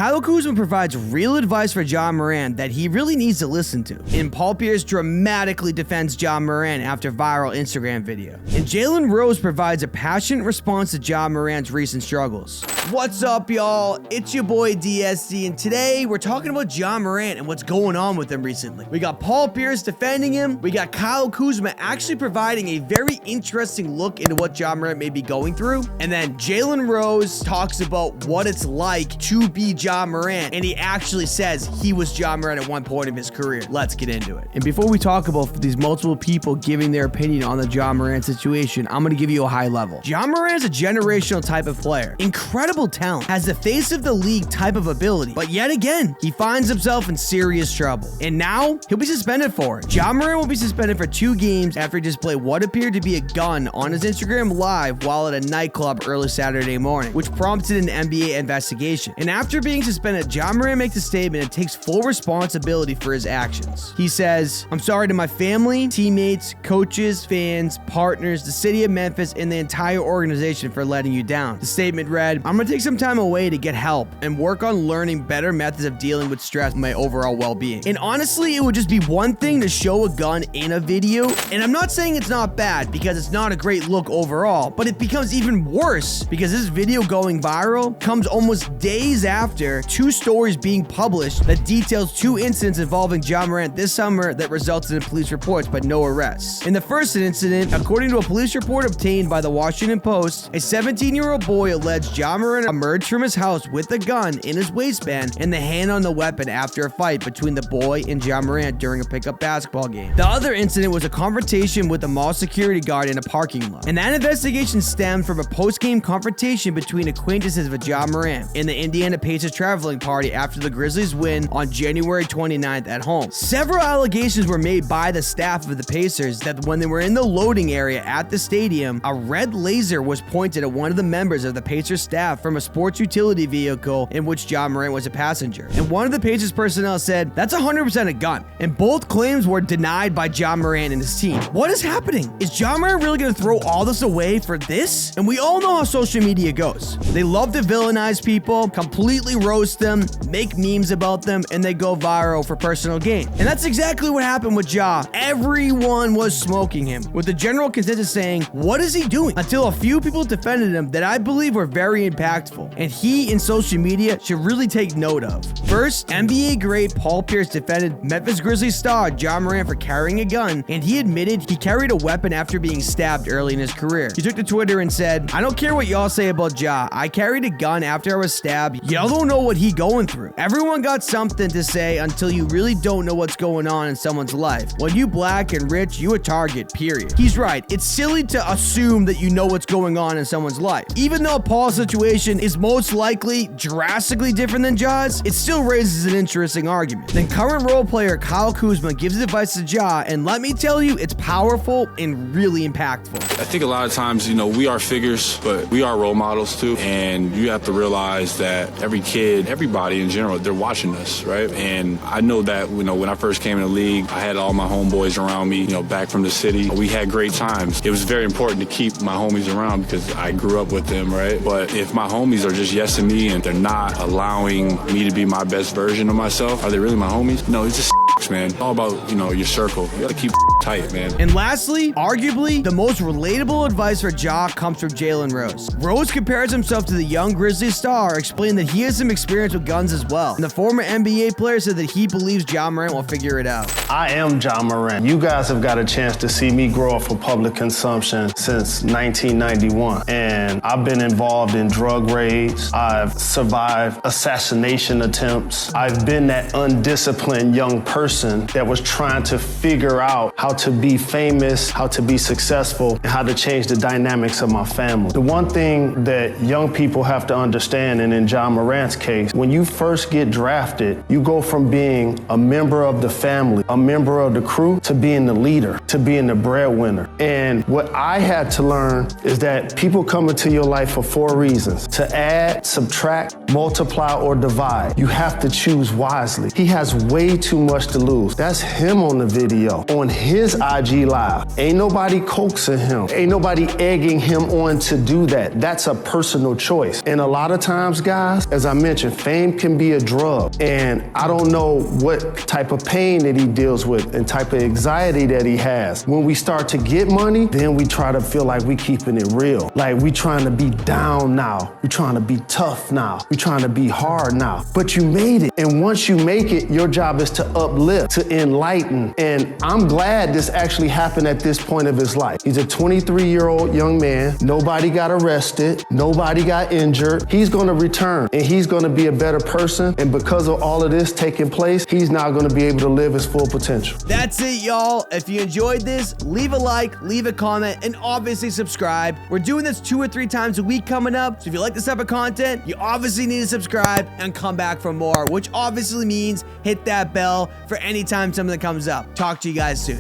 Kyle Kuzma provides real advice for Ja Morant that he really needs to listen to. And Paul Pierce dramatically defends Ja Morant after viral Instagram video. And Jalen Rose provides a passionate response to Ja Morant's recent struggles. What's up, y'all? It's your boy DSD, and today we're talking about Ja Morant and what's going on with him recently. We got Paul Pierce defending him. We got Kyle Kuzma actually providing a very interesting look into what Ja Morant may be going through. And then Jalen Rose talks about what it's like to be Ja Morant, and he actually says he was Ja Morant at one point in his career. Let's get into it. And before we talk about these multiple people giving their opinion on the Ja Morant situation, I'm going to give you a high level. Ja Morant is a generational type of player. Incredible talent, has the face of the league type of ability, but yet again, he finds himself in serious trouble. And now, he'll be suspended for it. Ja Morant will be suspended for 2 games after he displayed what appeared to be a gun on his Instagram Live while at a nightclub early Saturday morning, which prompted an NBA investigation. And after being suspended, Ja Morant makes a statement and takes full responsibility for his actions. He says, "I'm sorry to my family, teammates, coaches, fans, partners, the city of Memphis, and the entire organization for letting you down." The statement read, "I'm going to take some time away to get help and work on learning better methods of dealing with stress and my overall well-being." And honestly, it would just be one thing to show a gun in a video, and I'm not saying it's not bad because it's not a great look overall, but it becomes even worse because this video going viral comes almost days after 2 stories being published that details 2 incidents involving Ja Morant this summer that resulted in police reports but no arrests. In the first incident, according to a police report obtained by the Washington Post, a 17-year-old boy alleged Ja Morant emerged from his house with a gun in his waistband and the hand on the weapon after a fight between the boy and Ja Morant during a pickup basketball game. The other incident was a confrontation with a mall security guard in a parking lot. And that investigation stemmed from a post-game confrontation between acquaintances of Ja Morant in the Indiana Pacers traveling party after the Grizzlies win on January 29th at home. Several allegations were made by the staff of the Pacers that when they were in the loading area at the stadium, a red laser was pointed at one of the members of the Pacers staff from a sports utility vehicle in which Ja Morant was a passenger. And one of the Pacers personnel said, "That's 100% a gun." And both claims were denied by Ja Morant and his team. What is happening? Is Ja Morant really going to throw all this away for this? And we all know how social media goes. They love to villainize people, completely roast them, make memes about them, and they go viral for personal gain. And that's exactly what happened with Ja. Everyone was smoking him, with the general consensus saying, "What is he doing?" Until a few people defended him that I believe were very impactful, and he in social media should really take note of. First, NBA great Paul Pierce defended Memphis Grizzlies star Ja Morant for carrying a gun, and he admitted he carried a weapon after being stabbed early in his career. He took to Twitter and said, "I don't care what y'all say about Ja. I carried a gun after I was stabbed. Y'all don't know what he going through." Everyone got something to say until you really don't know what's going on in someone's life. When you black and rich, you a target, period. He's right. It's silly to assume that you know what's going on in someone's life. Even though Paul's situation is most likely drastically different than Ja's, it still raises an interesting argument. Then current role player Kyle Kuzma gives advice to Ja, and let me tell you, it's powerful and really impactful. I think a lot of times, we are figures, but we are role models too. And you have to realize that every kid, everybody in general, they're watching us, right? And I know that, when I first came in the league, I had all my homeboys around me, back from the city. We had great times. It was very important to keep my homies around because I grew up with them, right? But if my homies are just yesing me and they're not allowing me to be my best version of myself, are they really my homies? No, it's just man. It's all about, your circle. You gotta keep tight, man. And lastly, arguably, the most relatable advice for Ja comes from Jalen Rose. Rose compares himself to the young Grizzlies star, explaining that he has some experience with guns as well. And the former NBA player said that he believes Ja Morant will figure it out. I am Ja Morant. You guys have got a chance to see me grow up for public consumption since 1991. And I've been involved in drug raids. I've survived assassination attempts. I've been that undisciplined young person that was trying to figure out how to be famous, how to be successful, and how to change the dynamics of my family. The one thing that young people have to understand, and in Ja Morant's case, when you first get drafted, you go from being a member of the family, a member of the crew, to being the leader, to being the breadwinner. And what I had to learn is that people come into your life for 4 reasons: to add, subtract, multiply, or divide. You have to choose wisely. He has way too much to lose. That's him on the video, on his IG Live. Ain't nobody coaxing him. Ain't nobody egging him on to do that. That's a personal choice. And a lot of times, guys, as I mentioned, fame can be a drug. And I don't know what type of pain that he deals with and type of anxiety that he has. When we start to get money, then we try to feel like we keeping it real. Like we trying to be down now. We trying to be tough now. We trying to be hard now. But you made it. And once you make it, your job is to uplift, to enlighten. And I'm glad this actually happened at this point of his life. He's a 23-year-old young man. Nobody got arrested. Nobody got injured. He's going to return and he's going to be a better person. And because of all of this taking place, he's now going to be able to live his full potential. That's it, y'all. If you enjoyed this, leave a like, leave a comment, and obviously subscribe. We're doing this 2 or 3 times a week coming up. So if you like this type of content, you obviously need to subscribe and come back for more, which obviously means hit that bell for any time something comes up. Talk to you guys soon.